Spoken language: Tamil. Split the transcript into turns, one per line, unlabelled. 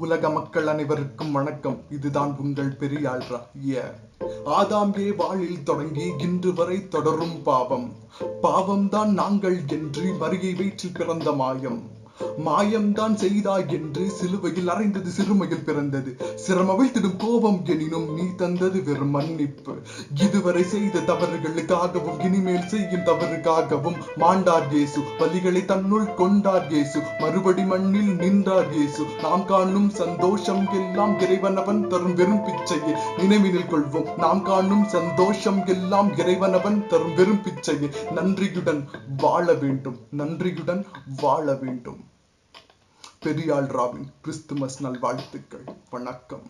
உலக மக்கள் அனைவருக்கும் வணக்கம். இதுதான் உங்கள் பெரியாள் ஆதாம் ஏவாளில் தொடங்கி இன்று வரை தொடரும் பாவம்தான் நாங்கள் என்று மரியை வயிற்றில் பிறந்த மாயம்தான் செய்தாய் என்று சிலுவையில் அறைந்தது சிறுமையில் பிறந்தது. சிரமவிழ்த்திடும் கோபம் எனினும் நீ தந்தது வெறும் மன்னிப்பு. இதுவரை செய்த தவறுகளுக்காகவும் இனிமேல் செய்யும் தவறுக்காகவும் மாண்டார் இயேசு. வலிகளை தன்னுள் கொண்டார் இயேசு. மறுபடி மண்ணில் நின்றார் இயேசு. நாம் காணும் சந்தோஷம் எல்லாம் இறைவனவன் தரும் வெறும் பிச்சையே. நினைவினில் கொள்வோம், நாம் காணும் சந்தோஷம் எல்லாம் இறைவனவன் தரும் வெறும் பிச்சையே. நன்றியுடன் வாழ வேண்டும், நன்றியுடன் வாழ வேண்டும். பெரியாள் ராவின் கிறிஸ்துமஸ் நல்வாழ்த்துக்கள். வணக்கம்.